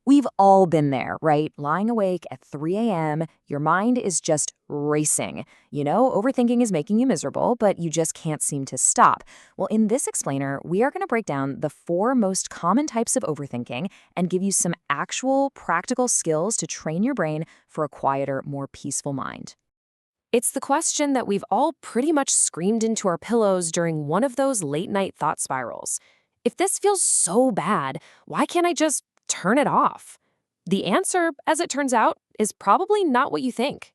We've all been there, right? Lying awake at 3 a.m., your mind is just racing. Overthinking is making you miserable, but you just can't seem to stop. Well, in this explainer, we are going to break down the 4 most common types of overthinking and give you some actual practical skills to train your brain for a quieter, more peaceful mind. It's the question that we've all pretty much screamed into our pillows during one of those late-night thought spirals. If this feels so bad, why can't I just turn it off? The answer, as it turns out, is probably not what you think.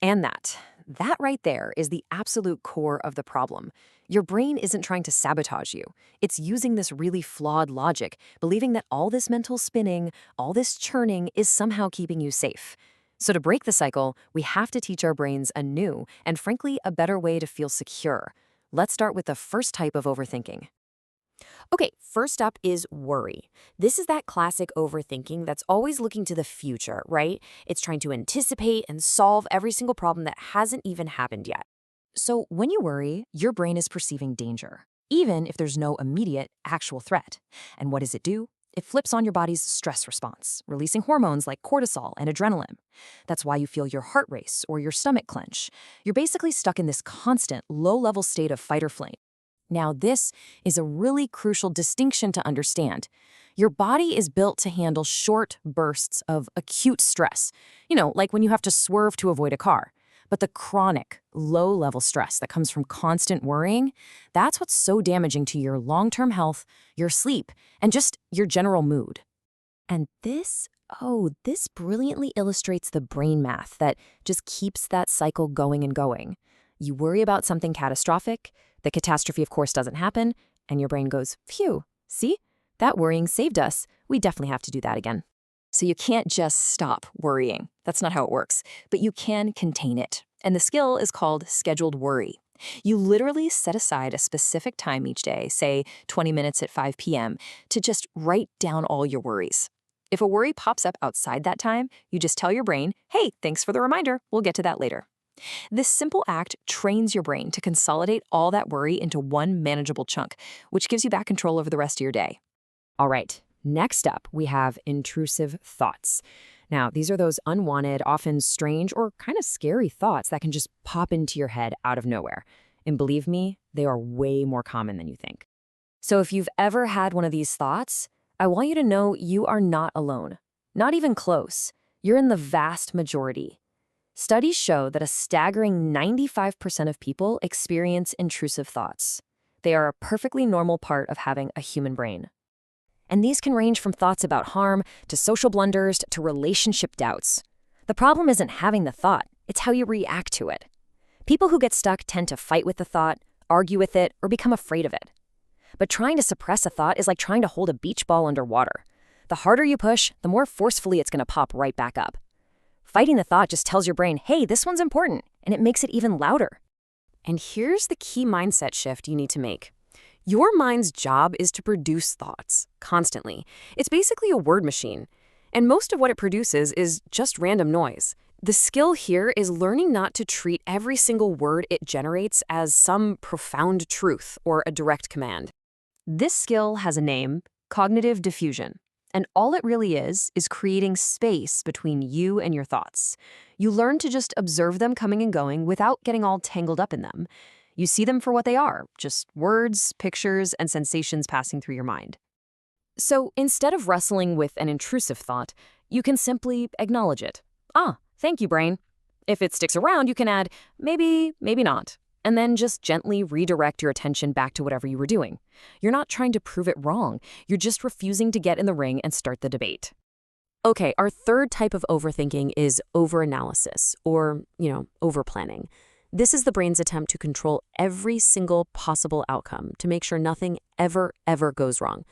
And that right there is the absolute core of the problem. Your brain isn't trying to sabotage you. It's using this really flawed logic, believing that all this mental spinning, all this churning is somehow keeping you safe. So to break the cycle, we have to teach our brains a new and frankly a better way to feel secure. Let's start with the first type of overthinking. Okay, first up is worry. This is that classic overthinking that's always looking to the future, right? It's trying to anticipate and solve every single problem that hasn't even happened yet. So when you worry, your brain is perceiving danger, even if there's no immediate, actual threat. And what does it do? It flips on your body's stress response, releasing hormones like cortisol and adrenaline. That's why you feel your heart race or your stomach clench. You're basically stuck in this constant, low-level state of fight or flight. Now, this is a really crucial distinction to understand. Your body is built to handle short bursts of acute stress, like when you have to swerve to avoid a car. But the chronic, low-level stress that comes from constant worrying, that's what's so damaging to your long-term health, your sleep, and just your general mood. And this brilliantly illustrates the brain math that just keeps that cycle going and going. You worry about something catastrophic, the catastrophe, of course, doesn't happen, and your brain goes, phew, see? That worrying saved us. We definitely have to do that again. So you can't just stop worrying. That's not how it works. But you can contain it. And the skill is called scheduled worry. You literally set aside a specific time each day, say 20 minutes at 5 p.m., to just write down all your worries. If a worry pops up outside that time, you just tell your brain, hey, thanks for the reminder. We'll get to that later. This simple act trains your brain to consolidate all that worry into one manageable chunk, which gives you back control over the rest of your day. All right, next up, we have intrusive thoughts. Now, these are those unwanted, often strange or kind of scary thoughts that can just pop into your head out of nowhere. And believe me, they are way more common than you think. So if you've ever had one of these thoughts, I want you to know you are not alone. Not even close. You're in the vast majority. Studies show that a staggering 95% of people experience intrusive thoughts. They are a perfectly normal part of having a human brain. And these can range from thoughts about harm to social blunders to relationship doubts. The problem isn't having the thought, it's how you react to it. People who get stuck tend to fight with the thought, argue with it, or become afraid of it. But trying to suppress a thought is like trying to hold a beach ball underwater. The harder you push, the more forcefully it's going to pop right back up. Fighting the thought just tells your brain, hey, this one's important, and it makes it even louder. And here's the key mindset shift you need to make. Your mind's job is to produce thoughts, constantly. It's basically a word machine, and most of what it produces is just random noise. The skill here is learning not to treat every single word it generates as some profound truth or a direct command. This skill has a name, cognitive diffusion. And all it really is creating space between you and your thoughts. You learn to just observe them coming and going without getting all tangled up in them. You see them for what they are, just words, pictures, and sensations passing through your mind. So instead of wrestling with an intrusive thought, you can simply acknowledge it. Ah, thank you, brain. If it sticks around, you can add, maybe, maybe not. And then just gently redirect your attention back to whatever you were doing. You're not trying to prove it wrong. You're just refusing to get in the ring and start the debate. Okay, our third type of overthinking is overanalysis, or, overplanning. This is the brain's attempt to control every single possible outcome to make sure nothing ever goes wrong.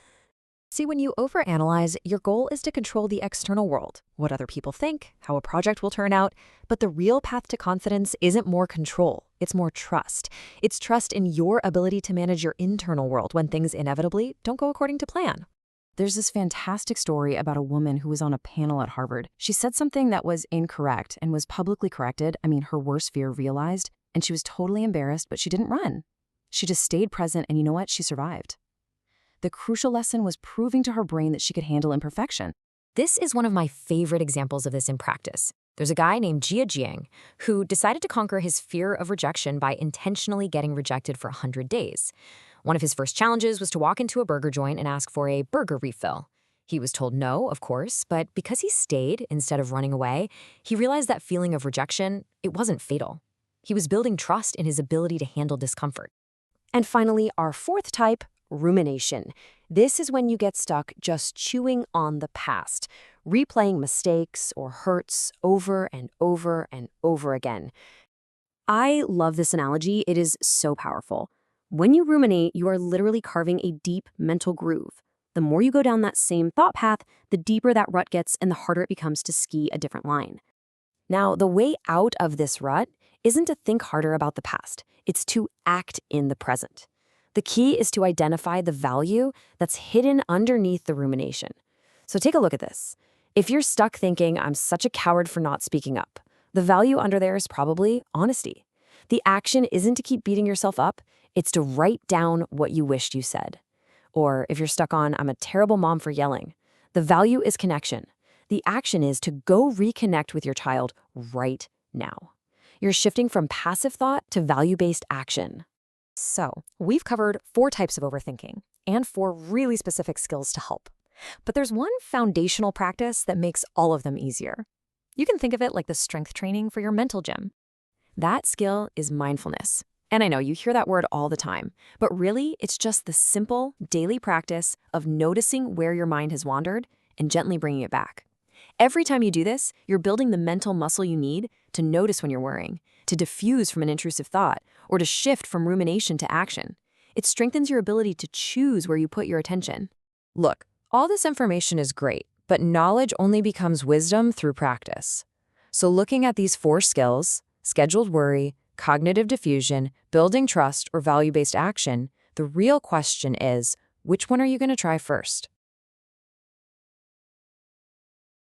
See, when you overanalyze, your goal is to control the external world, what other people think, how a project will turn out. But the real path to confidence isn't more control, it's more trust. It's trust in your ability to manage your internal world when things inevitably don't go according to plan. There's this fantastic story about a woman who was on a panel at Harvard. She said something that was incorrect and was publicly corrected. Her worst fear realized, and she was totally embarrassed, but she didn't run. She just stayed present, and you know what? She survived. The crucial lesson was proving to her brain that she could handle imperfection. This is one of my favorite examples of this in practice. There's a guy named Jia Jiang who decided to conquer his fear of rejection by intentionally getting rejected for 100 days. One of his first challenges was to walk into a burger joint and ask for a burger refill. He was told no, of course, but because he stayed instead of running away, he realized that feeling of rejection, it wasn't fatal. He was building trust in his ability to handle discomfort. And finally, our fourth type, rumination. This is when you get stuck just chewing on the past, replaying mistakes or hurts over and over and over again. I love this analogy. It is so powerful. When you ruminate, you are literally carving a deep mental groove. The more you go down that same thought path, the deeper that rut gets and the harder it becomes to ski a different line. Now, the way out of this rut isn't to think harder about the past. It's to act in the present. The key is to identify the value that's hidden underneath the rumination. So take a look at this. If you're stuck thinking, I'm such a coward for not speaking up, the value under there is probably honesty. The action isn't to keep beating yourself up, it's to write down what you wished you said. Or if you're stuck on, I'm a terrible mom for yelling, the value is connection. The action is to go reconnect with your child right now. You're shifting from passive thought to value-based action. So, we've covered 4 types of overthinking and 4 really specific skills to help. But there's one foundational practice that makes all of them easier. You can think of it like the strength training for your mental gym. That skill is mindfulness. And I know you hear that word all the time, but really it's just the simple daily practice of noticing where your mind has wandered and gently bringing it back. Every time you do this, you're building the mental muscle you need to notice when you're worrying, to diffuse from an intrusive thought, or to shift from rumination to action. It strengthens your ability to choose where you put your attention. Look, all this information is great, but knowledge only becomes wisdom through practice. So looking at these 4 skills, scheduled worry, cognitive diffusion, building trust, or value-based action, the real question is, which one are you going to try first?